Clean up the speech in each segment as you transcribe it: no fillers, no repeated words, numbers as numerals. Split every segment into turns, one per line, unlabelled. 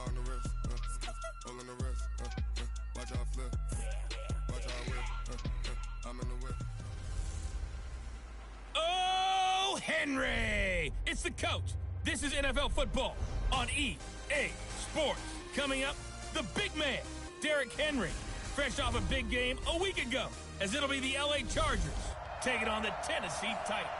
on the wrist, all on the wrist, watch out flip, watch out whip, I'm in the whip.
Oh, Henry! It's the coach. This is NFL football on EA Sports. Coming up, the big man, Derrick Henry, fresh off a big game a week ago, as it'll be the LA Chargers taking on the Tennessee Titans.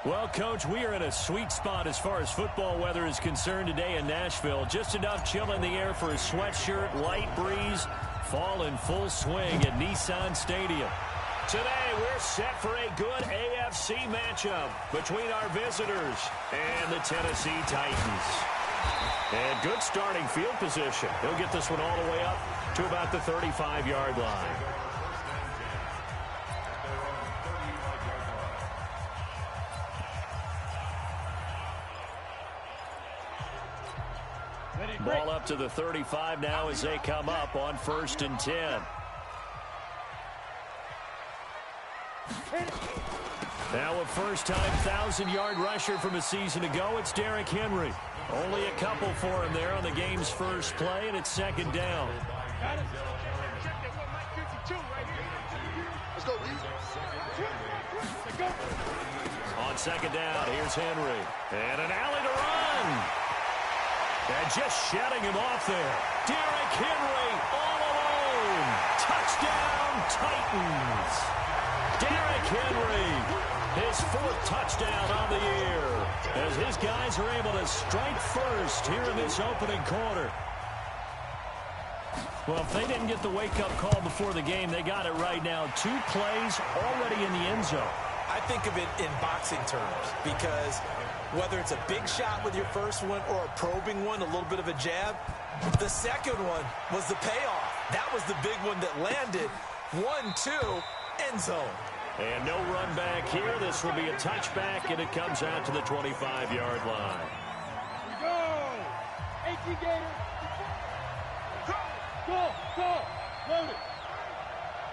Well, Coach, we are in a sweet spot as far as football weather is concerned today in Nashville. Just enough chill in the air for a sweatshirt, light breeze, fall in full swing at Nissan Stadium. Today, we're set for a good AFC matchup between our visitors and the Tennessee Titans. And good starting field position. He'll get this one all the way up to about the 35-yard line. Ball up to the 35 now as they come up on 1st and 10. Now a first-time 1,000-yard rusher from a season ago, it's Derrick Henry. Only a couple for him there on the game's first play, and it's 2nd down.
Let's go,
On 2nd down, here's Henry. And an alley to run. And just shutting him off there. Derrick Henry all alone. Touchdown, Titans. Derrick Henry, his 4th touchdown on the year, as his guys are able to strike first here in this opening quarter. Well, if they didn't get the wake-up call before the game, they got it right now. 2 plays already in the end zone.
I think of it in boxing terms, because whether it's a big shot with your first one or a probing one, a little bit of a jab, the second one was the payoff. That was the big one that landed. 1-2, end zone.
And no run back here. This will be a touchback, and it comes out to the 25-yard line.
Go! 18 Gators. Go! Load it.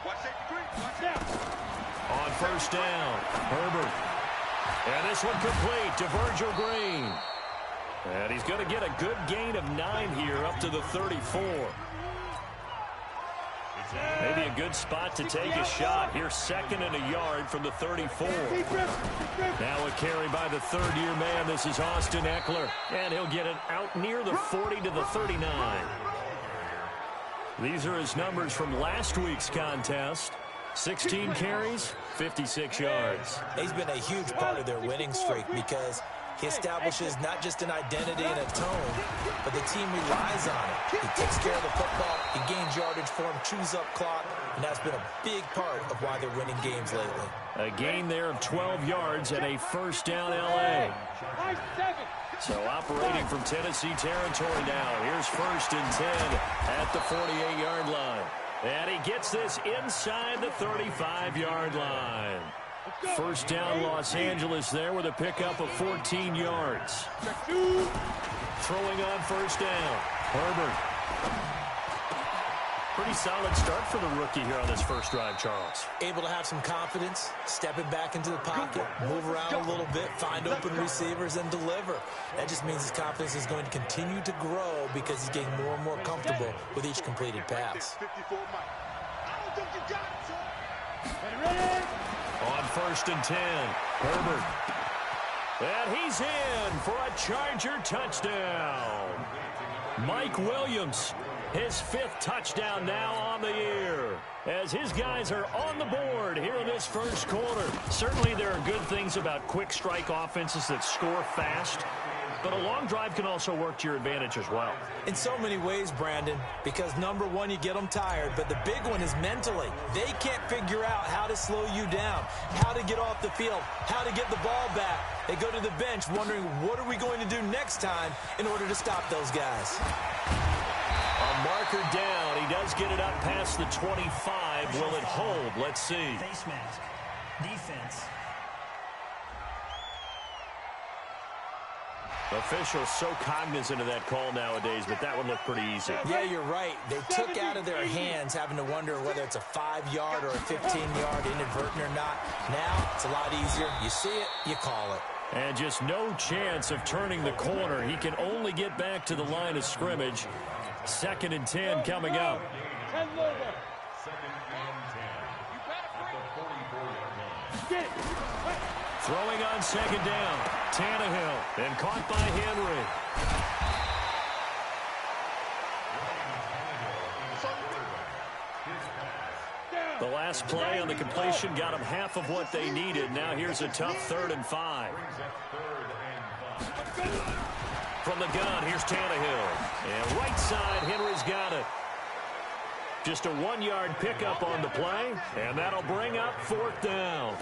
Watch safety green, watch out.
On 1st down, Herbert. And this one complete to Virgil Green. And he's going to get a good gain of 9 here up to the 34. Maybe a good spot to take a shot. Here's 2nd and a yard from the 34. Now a carry by the 3rd-year man. This is Austin Eckler. And he'll get it out near the 40 to the 39. These are his numbers from last week's contest. 16 carries, 56 yards.
He's been a huge part of their winning streak because he establishes not just an identity and a tone, but the team relies on it. He takes care of the football, he gains yardage for him, chews up clock, and that's been a big part of why they're winning games lately.
A gain there of 12 yards and a 1st down LA. So operating from Tennessee territory now. Here's 1st and 10 at the 48-yard line. And he gets this inside the 35-yard line. 1st down Los Angeles there with a pickup of 14 yards. Throwing on 1st down. Herbert. Pretty solid start for the rookie here on this first drive, Charles.
Able to have some confidence, stepping back into the pocket, move around a little bit, find open receivers, and deliver. That just means his confidence is going to continue to grow because he's getting more and more comfortable with each completed pass.
On 1st and 10, Herbert. And he's in for a Charger touchdown. Mike Williams, his 5th touchdown now on the year, as his guys are on the board here in this first quarter. Certainly there are good things about quick strike offenses that score fast, but a long drive can also work to your advantage as well.
In so many ways, Brandon, because number one, you get them tired, but the big one is mentally. They can't figure out how to slow you down, how to get off the field, how to get the ball back. They go to the bench wondering, what are we going to do next time in order to stop those guys?
A marker down. He does get it up past the 25. Will it hold? Let's see.
Face mask. Defense.
Officials so cognizant of that call nowadays, but that one looked pretty easy.
Yeah, you're right. They took out of their hands having to wonder whether it's a 5-yard or a 15-yard inadvertent or not. Now, it's a lot easier. You see it, you call it.
And just no chance of turning the corner. He can only get back to the line of scrimmage. 2nd and 10 coming up. Throwing on 2nd down. Tannehill, and caught by Henry. The last play on the completion got them half of what they needed. Now here's a tough 3rd and 5. From the gun, here's Tannehill. And right side, Henry's got it. Just a 1-yard pickup on the play, and that'll bring up 4th down.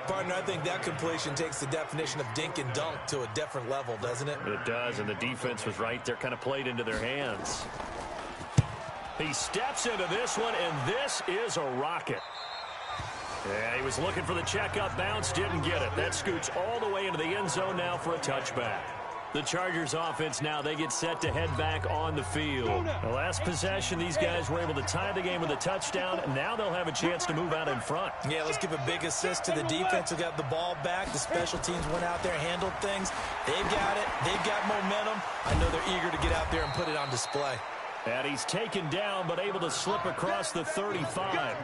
Partner, I think that completion takes the definition of dink and dunk to a different level, doesn't it?
It does, and the defense was right there, kind of played into their hands. He steps into this one, and this is a rocket. Yeah, he was looking for the checkup bounce, didn't get it. That scoots all the way into the end zone now for a touchback. The Chargers offense now, they get set to head back on the field. The last possession, these guys were able to tie the game with a touchdown, and now they'll have a chance to move out in front.
Yeah, let's give a big assist to the defense who got the ball back. The special teams went out there, handled things. They've got it. They've got momentum. I know they're eager to get out there and put it on display.
And he's taken down, but able to slip across the 35.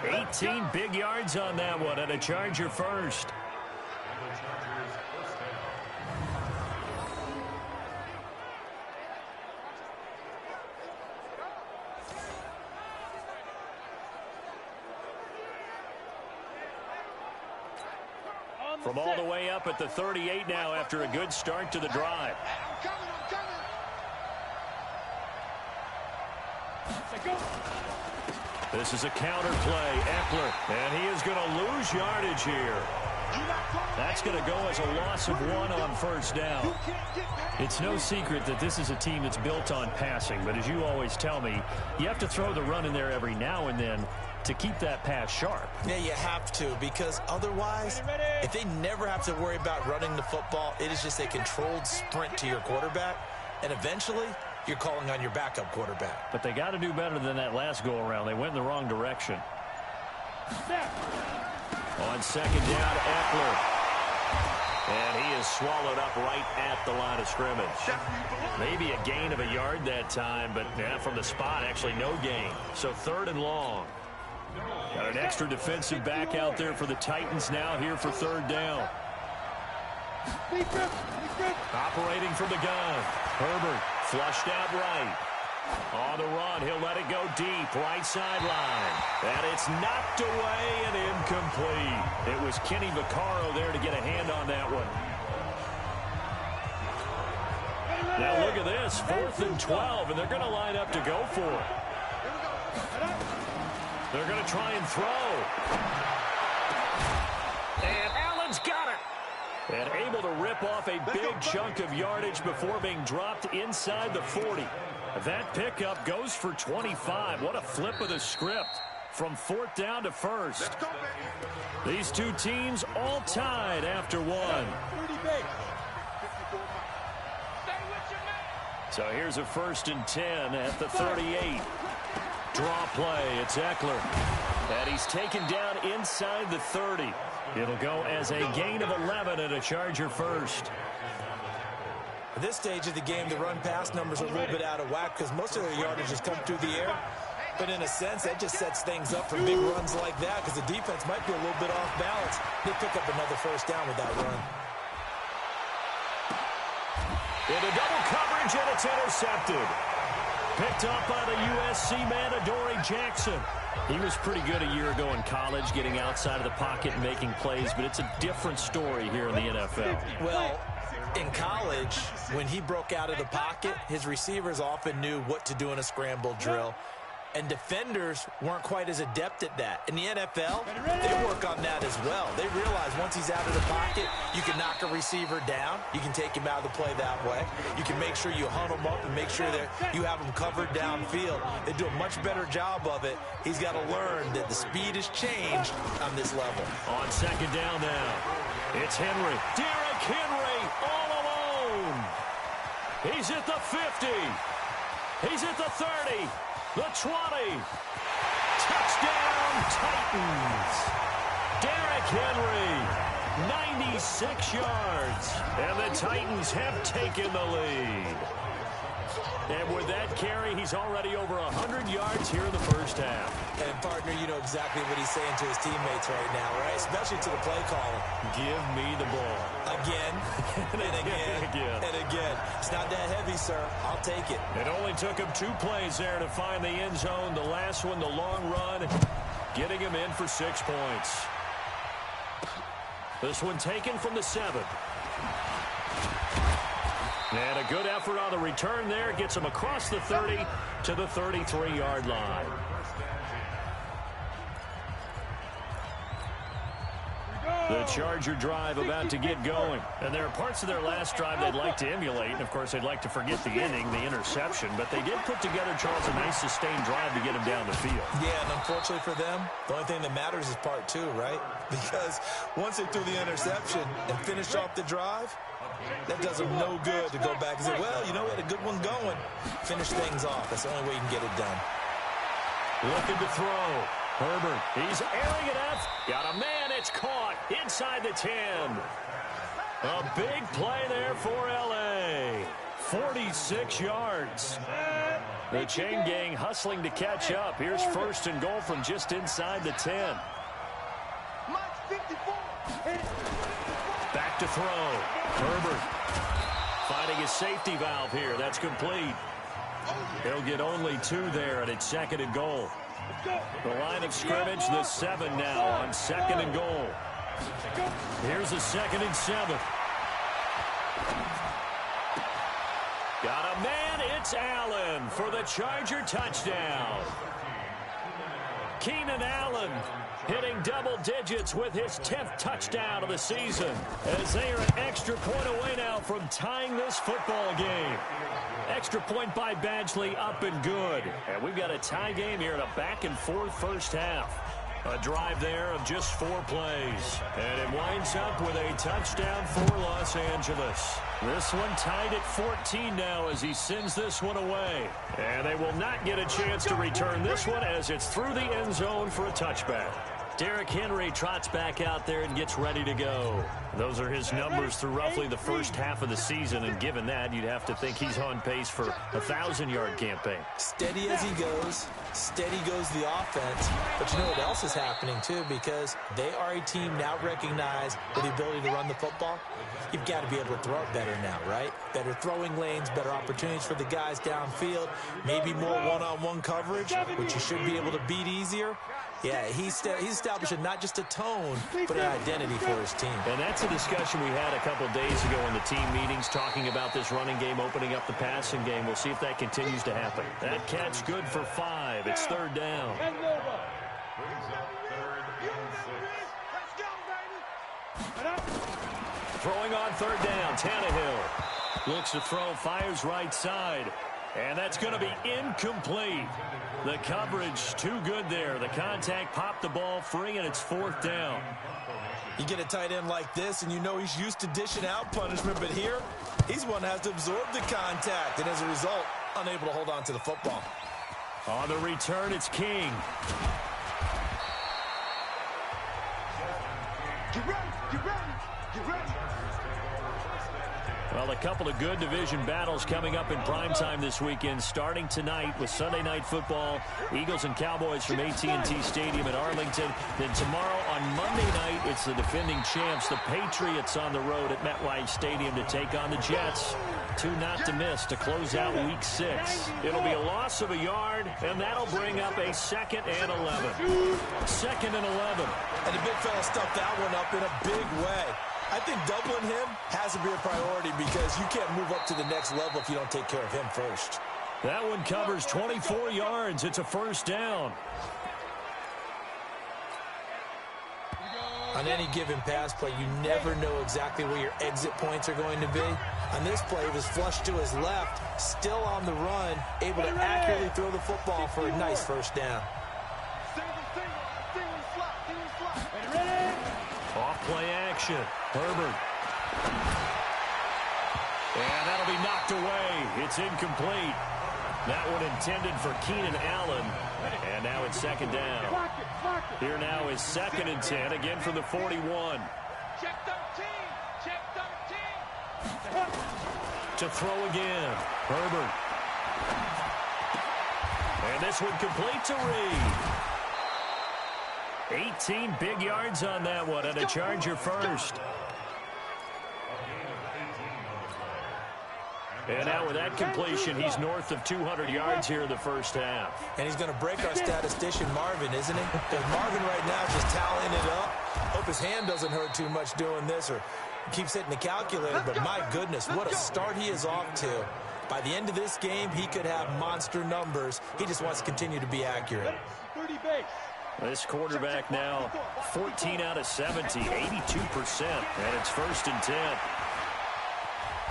18 big yards on that one, and a Charger first. From all the way up at the 38 now after a good start to the drive. This is a counter play. Eckler, and he is going to lose yardage here. That's going to go as a loss of 1 on 1st down. It's no secret that this is a team that's built on passing, but as you always tell me, you have to throw the run in there every now and then to keep that pass sharp.
Yeah, you have to, because otherwise, if they never have to worry about running the football, it is just a controlled sprint to your quarterback, and eventually you're calling on your backup quarterback.
But they got to do better than that last go-around. They went in the wrong direction. On 2nd down, Eckler. And he is swallowed up right at the line of scrimmage. Maybe a gain of a yard that time, but yeah, from the spot, actually no gain. So 3rd and long. Got an extra defensive back out there for the Titans now here for 3rd down. Operating from the gun. Herbert flushed out right. On the run, he'll let it go deep, right sideline. And it's knocked away and incomplete. It was Kenny Vaccaro there to get a hand on that one. Now look at this, 4th and 12, and they're going to line up to go for it. They're going to try and throw. And Allen's got it. And able to rip off a big chunk of yardage before being dropped inside the 40. That pickup goes for 25. What a flip of the script from 4th down to 1st. These two teams all tied after 1. So here's a 1st and 10 at the 38. Draw play. It's Eckler. And he's taken down inside the 30. It'll go as a gain of 11 and a Charger first.
At this stage of the game, the run-pass numbers are a little bit out of whack because most of their yardage has come through the air. But in a sense, that just sets things up for big runs like that because the defense might be a little bit off balance. They pick up another 1st down with that run.
Into double coverage, and it's intercepted. Picked up by the USC man, Adoree Jackson. He was pretty good a year ago in college, getting outside of the pocket and making plays, but it's a different story here in the NFL.
Well, in college, when he broke out of the pocket, his receivers often knew what to do in a scramble drill. And defenders weren't quite as adept at that. In the NFL, they work on that as well. They realize once he's out of the pocket, you can knock a receiver down. You can take him out of the play that way. You can make sure you hunt him up and make sure that you have him covered downfield. They do a much better job of it. He's got to learn that the speed has changed on this level.
On 2nd down now, it's Henry. Derrick Henry all alone. He's at the 50. He's at the 30. The 20. Touchdown, Titans. Derrick Henry 96 yards. And the Titans have taken the lead. And with that carry, he's already over 100 yards here in the first half.
And, partner, you know exactly what he's saying to his teammates right now, right? Especially to the play caller.
Give me the ball.
Again, and again, and again. It's not that heavy, sir. I'll take it.
It only took him 2 plays there to find the end zone. The last one, the long run, getting him in for 6 points. This one taken from the 7. And a good effort on the return there. Gets him across the 30 to the 33-yard line. The Charger drive about to get going. And there are parts of their last drive they'd like to emulate. And, of course, they'd like to forget the ending, the interception. But they did put together, Charles, a nice sustained drive to get him down the field.
Yeah, and unfortunately for them, the only thing that matters is part 2, right? Because once they threw the interception and finished off the drive, that does them no good to go back and say, well, you know, we had a good one going. Finish things off. That's the only way you can get it done.
Looking to throw. Herbert, he's airing it out. Got a man, it's caught inside the 10. A big play there for L.A. 46 yards. The chain gang hustling to catch up. Here's 1st and goal from just inside the 10. Back to throw. Herbert finding his safety valve here. That's complete. He'll get only 2 there, and it's 2nd and goal. The line of scrimmage, the 7 now on 2nd and goal. Here's a 2nd and 7. Got a man, it's Allen for the Charger touchdown. Keenan Allen hitting double digits with his 10th touchdown of the season, as they are an extra point away now from tying this football game. Extra point by Badgley, up and good. And we've got a tie game here in a back-and-forth first half. A drive there of just 4 plays. And it winds up with a touchdown for Los Angeles. This one tied at 14 now as he sends this one away. And they will not get a chance to return this one as it's through the end zone for a touchback. Derrick Henry trots back out there and gets ready to go. Those are his numbers through roughly the first half of the season, and given that, you'd have to think he's on pace for a 1,000-yard campaign.
Steady as he goes, steady goes the offense. But you know what else is happening, too, because they are a team now recognized with the ability to run the football. You've got to be able to throw it better now, right? Better throwing lanes, better opportunities for the guys downfield, maybe more one-on-one coverage, which you should be able to beat easier. Yeah, he's establishing not just a tone, but an identity for his team.
And that's a discussion we had a couple days ago in the team meetings, talking about this running game, opening up the passing game. We'll see if that continues to happen. That catch good for 5. It's 3rd down. Throwing on 3rd down, Tannehill. Looks to throw, fires right side. And that's going to be incomplete. The coverage too good there. The contact popped the ball free, and it's 4th down.
You get a tight end like this, and you know he's used to dishing out punishment, but here, he's one that has to absorb the contact, and as a result, unable to hold on to the football.
On the return, it's King.
Get ready, get ready, get ready.
Well, a couple of good division battles coming up in primetime this weekend, starting tonight with Sunday Night Football, Eagles and Cowboys from AT&T Stadium in Arlington. Then tomorrow on Monday night, it's the defending champs, the Patriots, on the road at MetLife Stadium to take on the Jets. 2 not to miss to close out Week 6. It'll be a loss of a yard, and that'll bring up a 2nd and 11. 2nd and 11.
And the big fella stuffed that one up in a big way. I think doubling him has to be a priority because you can't move up to the next level if you don't take care of him first.
That one covers 24 yards. It's a 1st down.
On any given pass play, you never know exactly where your exit points are going to be. On this play, it was flushed to his left, still on the run, able to accurately throw the football for a nice 1st down.
Off-play action. Herbert. And that'll be knocked away. It's incomplete. That one intended for Keenan Allen. And now it's 2nd down. Here now is 2nd and 10, again from the 41.
Check 13. Check 13.
To throw again. Herbert. And this one complete to Reed. 18 big yards on that one, and a Charger first. And now with that completion, he's north of 200 yards here in the first half.
And he's going to break our statistician Marvin, isn't he? Because Marvin right now just tallying it up. Hope his hand doesn't hurt too much doing this or keeps hitting the calculator. But my goodness, what a start he is off to. By the end of this game, he could have monster numbers. He just wants to continue to be accurate.
30 base.
This quarterback now 14 out of 70, 82%. And it's 1st and 10.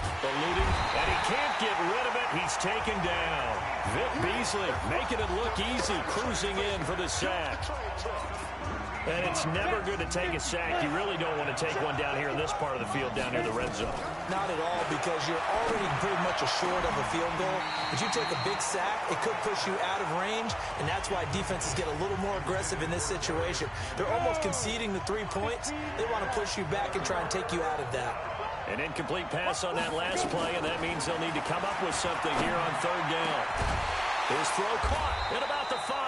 Eluding, and he can't get rid of it. He's taken down. Vic Beasley making it look easy, cruising in for the sack. And it's never good to take a sack. You really don't want to take one down here in this part of the field, down near the red zone.
Not at all, because you're already pretty much assured of a field goal. But you take a big sack, it could push you out of range, and that's why defenses get a little more aggressive in this situation. They're almost conceding the 3 points. They want to push you back and try and take you out of that.
An incomplete pass on that last play, and that means they'll need to come up with something here on 3rd down. His throw caught at about the 5.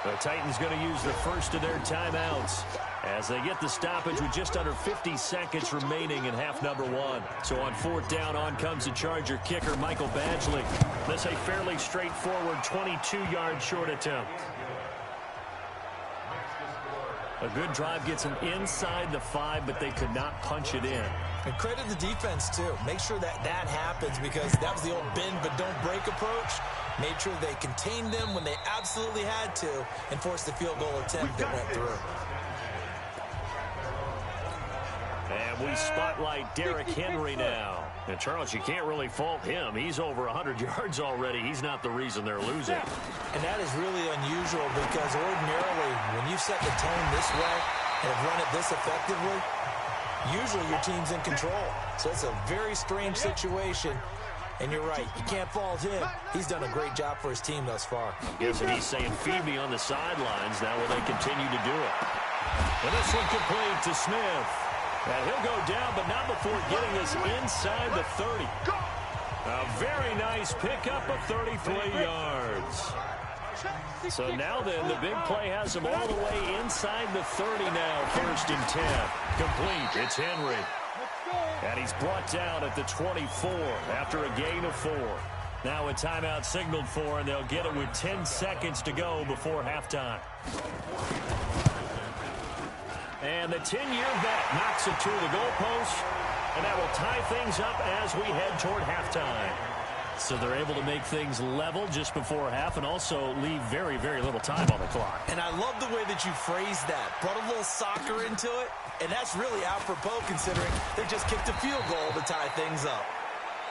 The Titans going to use the first of their timeouts as they get the stoppage with just under 50 seconds remaining in half number 1. So on 4th down, on comes the Charger kicker, Michael Badgley. This a fairly straightforward 22-yard short attempt. A good drive gets them inside the 5, but they could not punch it in.
And credit the defense, too. Make sure that happens, because that was the old bend but don't break approach. Made sure they contained them when they absolutely had to and forced the field goal attempt that went through.
And we spotlight Derrick Henry now. And, Charles, you can't really fault him. He's over 100 yards already. He's not the reason they're losing.
And that is really unusual, because ordinarily when you set the tone this way and have run it this effectively, usually your team's in control. So it's a very strange situation. And you're right, you can't fault him. He's done a great job for his team thus far.
I'm guessing he's saying, feed me on the sidelines. Now will they continue to do it? And this one complete to Smith. And he'll go down, but not before getting this inside the 30. A very nice pickup of 33 yards. So now then, the big play has him all the way inside the 30 now. 1st and 10. Complete. It's Henry. And he's brought down at the 24 after a gain of 4. Now a timeout signaled for, and they'll get it with 10 seconds to go before halftime. And the 10-year vet knocks it to the goalpost, and that will tie things up as we head toward halftime. So they're able to make things level just before half and also leave very, very little time on the clock.
And I love the way that you phrased that. Brought a little soccer into it, and that's really apropos considering they just kicked a field goal to tie things up.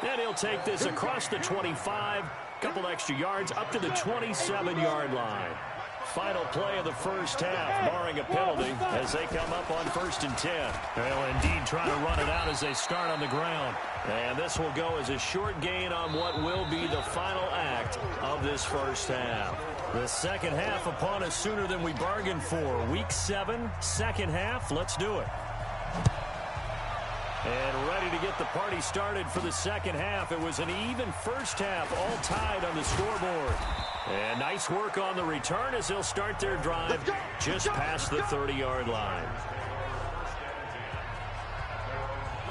And he'll take this across the 25, couple extra yards, up to the 27-yard line. Final play of the first half, barring a penalty, as they come up on 1st and 10. They'll indeed try to run it out as they start on the ground. And this will go as a short gain on what will be the final act of this first half. The second half upon us sooner than we bargained for. Week 7, second half. Let's do it. And ready to get the party started for the second half. It was an even first half, all tied on the scoreboard. And nice work on the return as they'll start their drive just past the 30-yard line.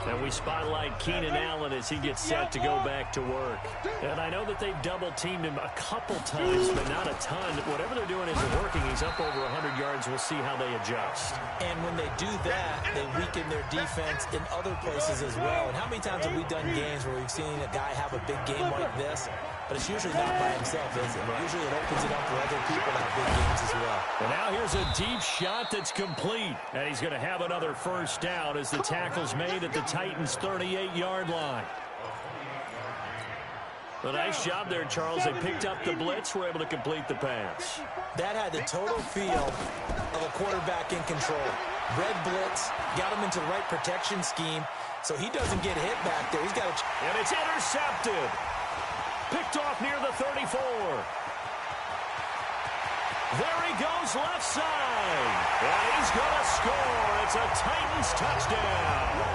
And we spotlight Keenan Allen as he gets set to go back to work. And I know that they've double-teamed him a couple times, but not a ton. Whatever they're doing isn't working. He's up over 100 yards. We'll see how they adjust.
And when they do that, they weaken their defense in other places as well. And how many times have we done games where we've seen a guy have a big game like this? But it's usually not by himself, is it? Usually it opens it up for other people to have big games as well.
And now here's a deep shot that's complete. And he's going to have another first down as the tackle's made at the Titans' 38-yard line. A nice job there, Charles. They picked up the blitz, were able to complete the pass.
That had the total feel of a quarterback in control. Red blitz, got him into the right protection scheme, so he doesn't get hit back there. He's got a...
And it's intercepted. Picked off near the 34. There he goes left side. And he's going to score. It's a Titans touchdown.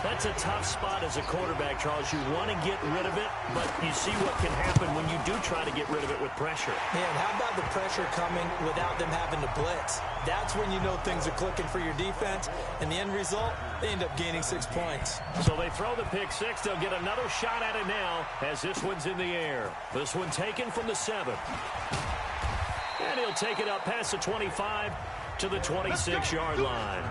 That's a tough spot as a quarterback, Charles. You want to get rid of it, but you see what can happen when you do try to get rid of it with pressure.
Man, how about the pressure coming without them having to blitz? That's when you know things are clicking for your defense, and the end result, they end up gaining 6 points.
So they throw the pick six. They'll get another shot at it now as this one's in the air. This one taken from the 7. And he'll take it up past the 25 to the 26-yard line.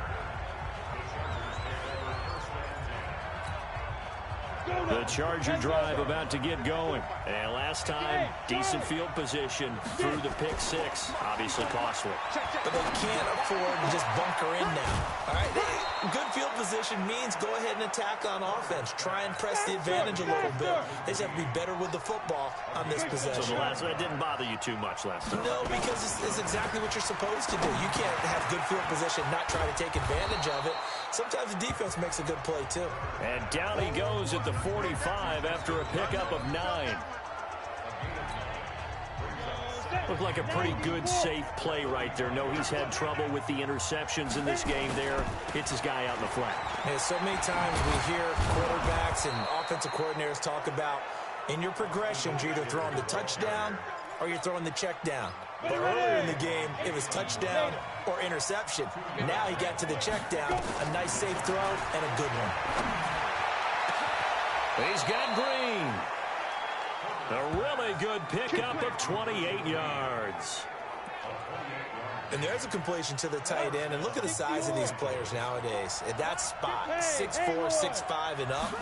The Charger drive about to get going. And last time, decent field position through the pick six. Obviously costly.
But they can't afford to just bunker in now. All right, good field position means go ahead and attack on offense. Try and press the advantage a little bit. They just have to be better with the football on this possession.
So that didn't bother you too much last time?
No, because it's exactly what you're supposed to do. You can't have good field position, not try to take advantage of it. Sometimes the defense makes a good play, too.
And down he goes at the 45 after a pickup of 9. Looked like a pretty good, safe play right there. No, he's had trouble with the interceptions in this game there. Hits his guy out in the flat.
Yeah, so many times we hear quarterbacks and offensive coordinators talk about in your progressions, you're either throwing the touchdown or you're throwing the check down. But earlier in the game, it was touchdown or interception. Now he got to the check down, a nice safe throw, and a good one.
He's got Green. A really good pickup of 28 yards.
And there's a completion to the tight end. And look at the size of these players nowadays. At that spot, 6'4", 6'5", and up.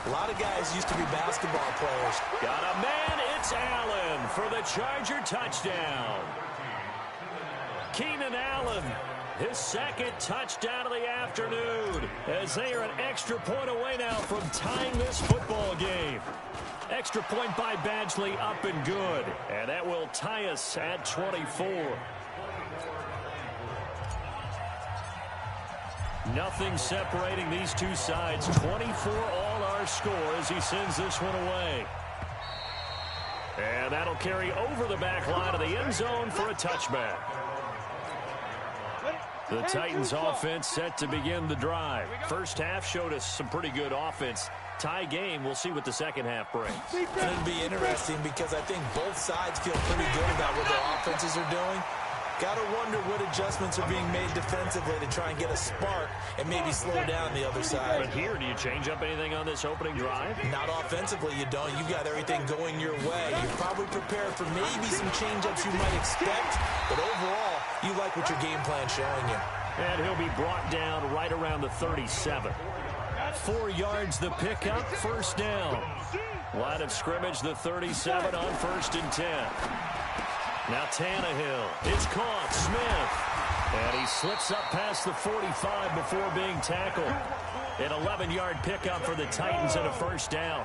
A lot of guys used to be basketball players.
Got a man. It's Allen for the Charger touchdown. Keenan Allen, his second touchdown of the afternoon, as they are an extra point away now from tying this football game. Extra point by Badgley, up and good. And that will tie us at 24. Nothing separating these two sides. 24 all our score as he sends this one away. And that'll carry over the back line of the end zone for a touchback. The Titans offense set to begin the drive. First half showed us some pretty good offense. Tie game, we'll see what the second half brings.
It'll be interesting because I think both sides feel pretty good about what their offenses are doing. Got to wonder what adjustments are being made defensively to try and get a spark and maybe slow down the other side.
But here, do you change up anything on this opening drive?
Not offensively, you don't. You've got everything going your way. You're probably prepared for maybe some change-ups you might expect, but overall, you like what your game plan's showing you.
And he'll be brought down right around the 37. 4 yards the pickup, first down. Line of scrimmage, the 37 on 1st and 10. Now Tannehill, it's caught, Smith. And he slips up past the 45 before being tackled. An 11-yard pickup for the Titans and a first down.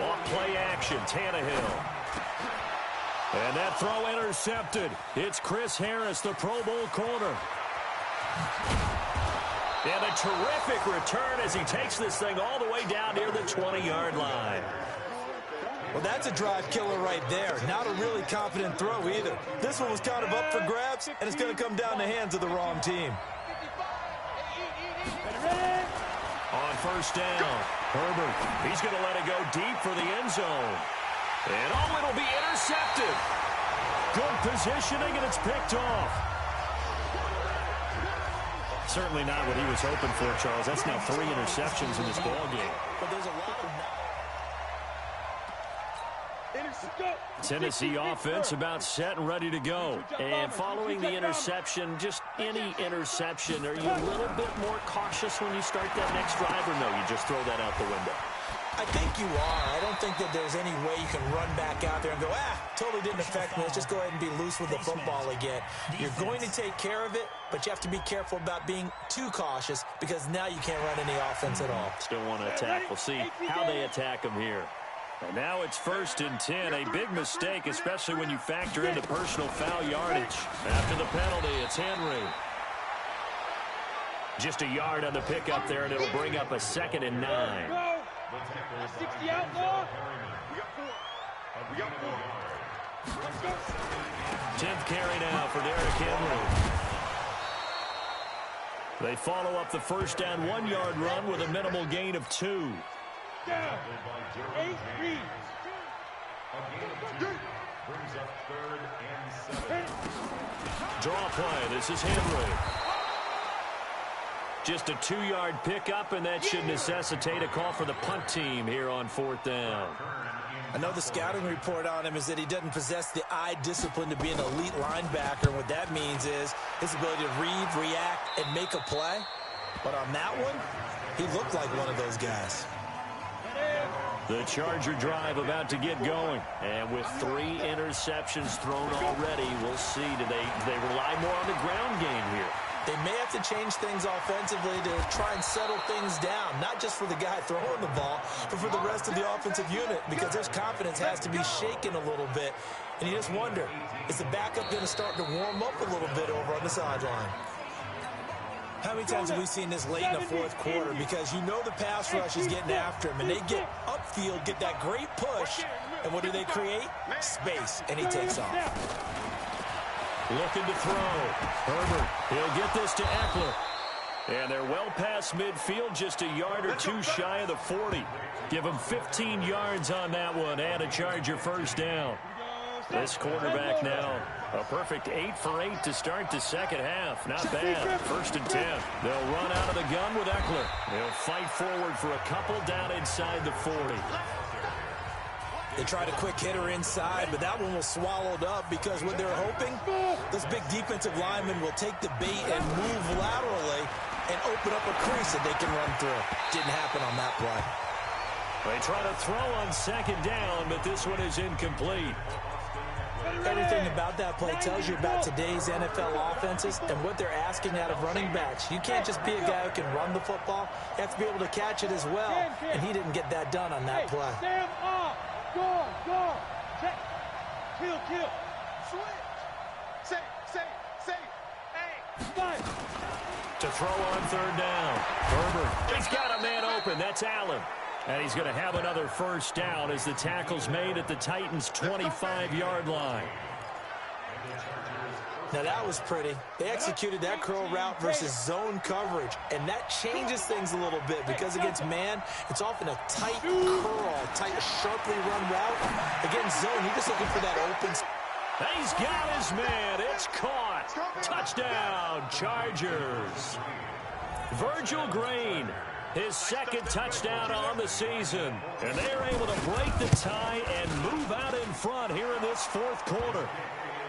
Off play action, Tannehill. And that throw intercepted. It's Chris Harris, the Pro Bowl corner. And a terrific return as he takes this thing all the way down near the 20-yard line.
Well, that's a drive killer right there. Not a really confident throw either. This one was kind of up for grabs, and it's going to come down the hands of the wrong team.
On first down, Herbert, he's going to let it go deep for the end zone. And it'll be intercepted. Good positioning, and it's picked off. Certainly not what he was hoping for, Charles. That's now 3 interceptions in this ball game.
But there's a lot of
Tennessee offense about set and ready to go. And following the interception, just any interception, are you a little bit more cautious when you start that next drive, or no, you just throw that out the window?
I think you are. I don't think that there's any way you can run back out there and go, totally didn't affect me. Let's just go ahead and be loose with the football again. You're going to take care of it, but you have to be careful about being too cautious because now you can't run any offense at all.
Still want to attack. We'll see how they attack them here. And now it's 1st and 10. A big mistake, especially when you factor in the personal foul yardage. After the penalty, it's Henry. Just a yard on the pickup there, and it'll bring up a 2nd and 9.
60 outlaw. We got 4. Let's go.
10th carry now for Derrick Henry. They follow up the first down 1-yard run with a minimal gain of 2.
Down. 8 reads.
Brings up 3rd and 7.
Draw play. This is Henry. Just a 2-yard pickup, and that should necessitate a call for the punt team here on 4th down.
I know the scouting report on him is that he doesn't possess the eye discipline to be an elite linebacker. And what that means is his ability to read, react, and make a play. But on that one, he looked like one of those guys.
The Charger drive about to get going. And with 3 interceptions thrown already, we'll see. Do they rely more on the ground game here?
They may have to change things offensively to try and settle things down, not just for the guy throwing the ball, but for the rest of the offensive unit, because their confidence has to be shaken a little bit. And you just wonder, is the backup going to start to warm up a little bit over on the sideline? How many times have we seen this late in the 4th quarter? Because you know the pass rush is getting after him, and they get upfield, get that great push, and what do they create? Space, and he takes off.
Looking to throw. Herbert, he'll get this to Eckler. And they're well past midfield, just a yard or 2 shy of the 40. Give them 15 yards on that one and a Charger first down. This quarterback now, a perfect 8 for 8 to start the second half. Not bad. 1st and 10. They'll run out of the gun with Eckler. They'll fight forward for a couple down inside the 40.
They tried a quick hitter inside, but that one was swallowed up because what they're hoping, this big defensive lineman will take the bait and move laterally and open up a crease that they can run through. Didn't happen on that play.
They try to throw on 2nd down, but this one is incomplete.
Everything about that play tells you about today's NFL offenses and what they're asking out of running backs. You can't just be a guy who can run the football. You have to be able to catch it as well, and he didn't get that done on that play.
Stand up. Go. Check. Kill. Switch. Safe. Hey. Fight.
To throw on 3rd down. Herbert, he's got a man open. That's Allen. And he's going to have another first down as the tackle's made at the Titans' 25-yard line.
Now that was pretty. They executed that curl route versus zone coverage, and that changes things a little bit because against man, it's often a tight curl, tight, sharply run route. Against zone, you're just looking for that open.
He's got his man. It's caught. Touchdown, Chargers. Virgil Green, his 2nd touchdown on the season. And they're able to break the tie and move out in front here in this 4th quarter.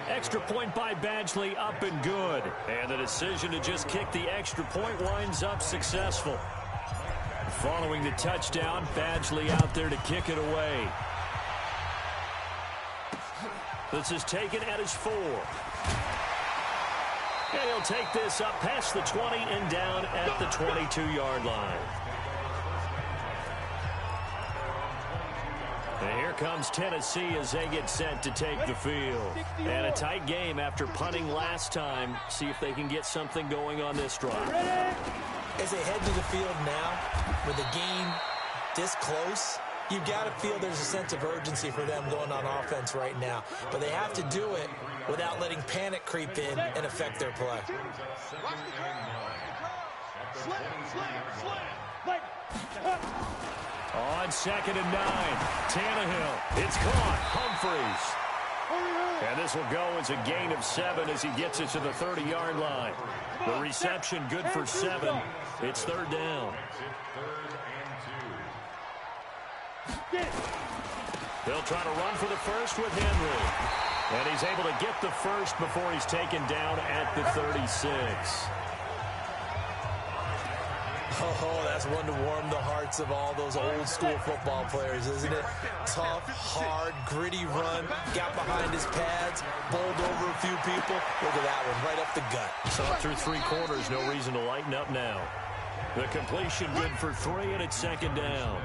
Extra point by Badgley, up and good. And the decision to just kick the extra point winds up successful. Following the touchdown, Badgley out there to kick it away. This is taken at his 4. And he'll take this up past the 20 and down at the 22-yard line. And here comes Tennessee as they get set to take the field. And a tight game after punting last time. See if they can get something going on this drive.
As they head to the field now, with the game this close, you've got to feel there's a sense of urgency for them going on offense right now. But they have to do it without letting panic creep in and affect their play.
On 2nd and 9, Tannehill. It's caught. Humphreys. And this will go as a gain of 7 as he gets it to the 30-yard line. The reception good for 7. It's 3rd down. They'll try to run for the first with Henry. And he's able to get the first before he's taken down at the 36.
Oh, that's one to warm the hearts of all those old school football players, isn't it? Tough, hard, gritty run, got behind his pads, bowled over a few people. Look at that one, right up the gut.
So through 3 quarters, no reason to lighten up now. The completion good for 3, and it's 2nd down.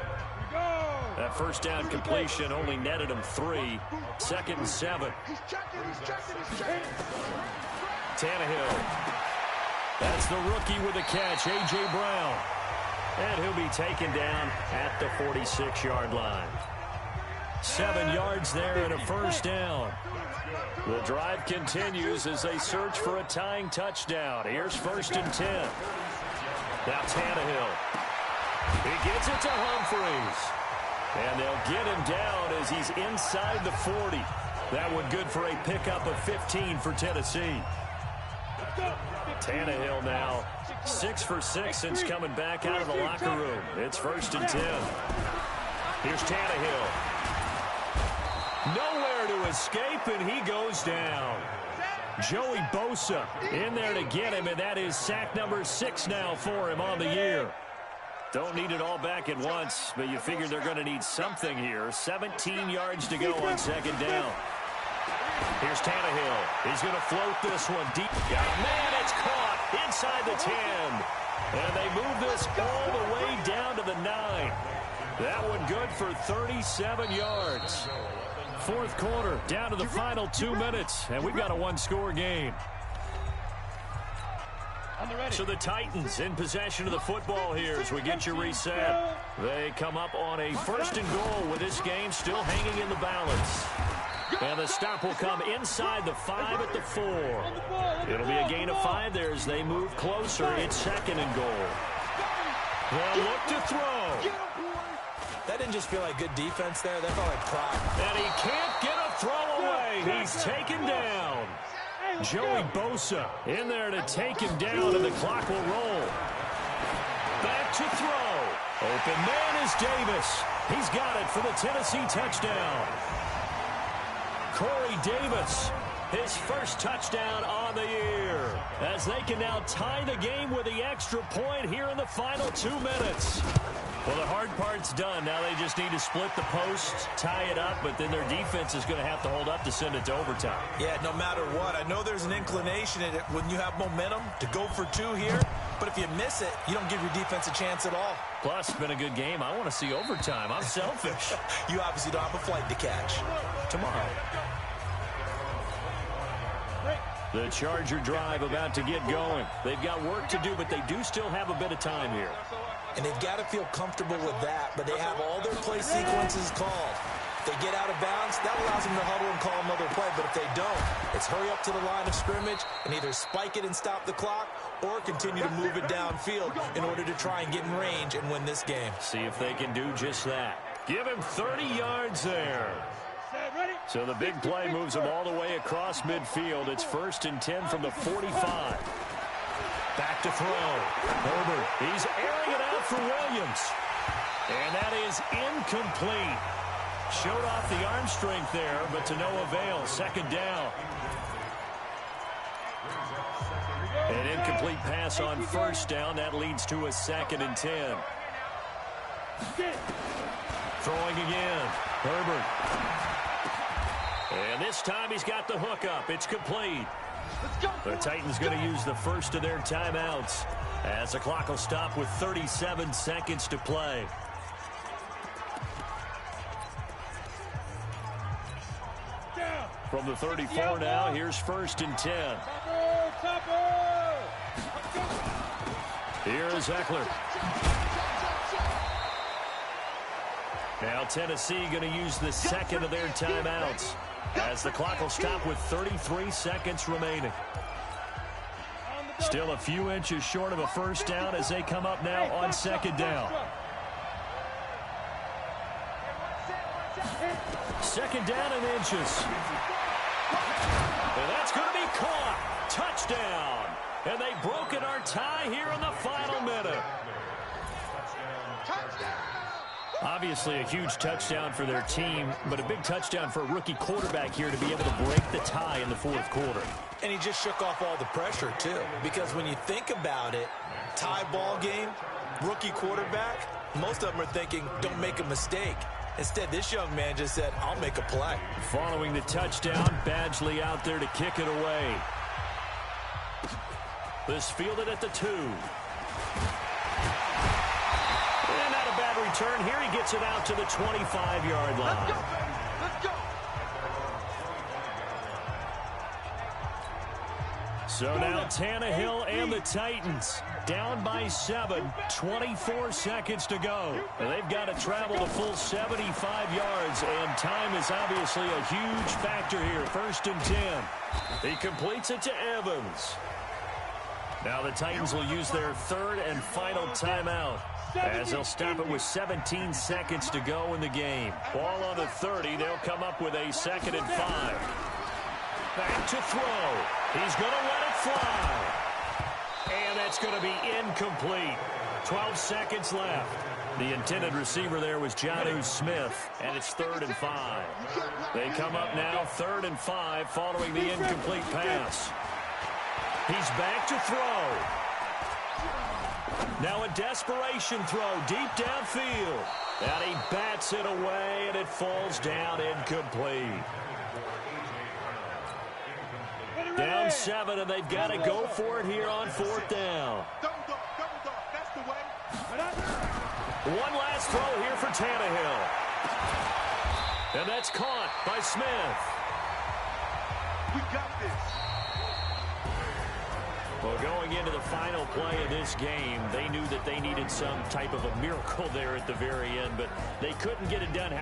That first down completion only netted him 3. 2nd and 7. Tannehill. That's the rookie with the catch, A.J. Brown. And he'll be taken down at the 46-yard line. 7 yards there and a first down. The drive continues as they search for a tying touchdown. Here's 1st and 10. Now Tannehill. He gets it to Humphreys. And they'll get him down as he's inside the 40. That one good for a pickup of 15 for Tennessee. Tannehill now 6 for 6 since coming back out of the locker room. It's 1st and 10. Here's Tannehill. Nowhere to escape, and he goes down. Joey Bosa in there to get him, and that is sack number 6 now for him on the year. Don't need it all back at once, but you figure they're going to need something here. 17 yards to go on 2nd down. Here's Tannehill. He's going to float this one deep. Oh, man, it's caught inside the 10. And they move this all the way down to the 9. That one good for 37 yards. 4th quarter, down to the final 2 minutes, and we've got a 1-score game. So the Titans in possession of the football here as we get you reset. They come up on a 1st and goal with this game still hanging in the balance. And the stop will come inside the 5 at the 4. It'll be a gain of 5 there as they move closer. It's 2nd and goal. They'll look to throw.
That didn't just feel like good defense there. That felt like pride.
And he can't get a throw away. He's taken down. Joey Bosa in there to take him down, and the clock will roll. Back to throw. Open man is Davis. He's got it for the Tennessee touchdown. Corey Davis, his first touchdown on the year, as they can now tie the game with the extra point here in the final 2 minutes. Well, the hard part's done. Now they just need to split the post, tie it up, but then their defense is going to have to hold up to send it to overtime.
Yeah, no matter what. I know there's an inclination in it when you have momentum to go for 2 here, but if you miss it, you don't give your defense a chance at all.
Plus, it's been a good game. I want to see overtime. I'm selfish.
You obviously don't have a flight to catch.
Tomorrow. The Charger drive about to get going. They've got work to do, but they do still have a bit of time here.
And they've got to feel comfortable with that, but they have all their play sequences called. If they get out of bounds, that allows them to huddle and call another play, but if they don't, it's hurry up to the line of scrimmage and either spike it and stop the clock or continue to move it downfield in order to try and get in range and win this game.
See if they can do just that. Give him 30 yards there. So the big play moves them all the way across midfield. It's 1st and 10 from the 45. Back to throw. Herbert, he's airing it out for Williams. And that is incomplete. Showed off the arm strength there, but to no avail. 2nd down. An incomplete pass on 1st down. That leads to a 2nd and 10. Throwing again. Herbert. And this time he's got the hook up. It's complete. The Titans going to use the first of their timeouts as the clock will stop with 37 seconds to play. From the 34 now, here's 1st and 10. Here's Eckler. Now Tennessee going to use the 2nd of their timeouts as the clock will stop with 33 seconds remaining. Still a few inches short of a 1st down as they come up now on 2nd down. 2nd down in inches. And that's going to be caught. Touchdown. And they've broken our tie here in the final minute. Obviously a huge touchdown for their team, but a big touchdown for a rookie quarterback here to be able to break the tie in the 4th quarter.
And he just shook off all the pressure, too. Because when you think about it, tie ball game, rookie quarterback, most of them are thinking, don't make a mistake. Instead, this young man just said, I'll make a play.
Following the touchdown, Badgley out there to kick it away. This fielded at the 2. And not a bad return here. He gets it out to the 25-yard line.
Let's go. Let's go.
So now Tannehill and the Titans down by 7, 24 seconds to go. And they've got to travel the full 75 yards, and time is obviously a huge factor here. 1st and 10. He completes it to Evans. Now the Titans will use their 3rd and final timeout, as they'll stop it with 17 seconds to go in the game. Ball on the 30. They'll come up with a 2nd and 5. Back to throw. He's going to let it fly. And that's going to be incomplete. 12 seconds left. The intended receiver there was Jonnu Smith, and it's 3rd and 5. They come up now 3rd and 5 following the incomplete pass. He's back to throw. Now a desperation throw deep downfield. And he bats it away, and it falls down incomplete. Down 7, and they've got to go for it here on 4th down.
That's the way.
One last throw here for Tannehill. And that's caught by Smith.
We got this.
Well, going into the final play of this game, they knew that they needed some type of a miracle there at the very end, but they couldn't get it done.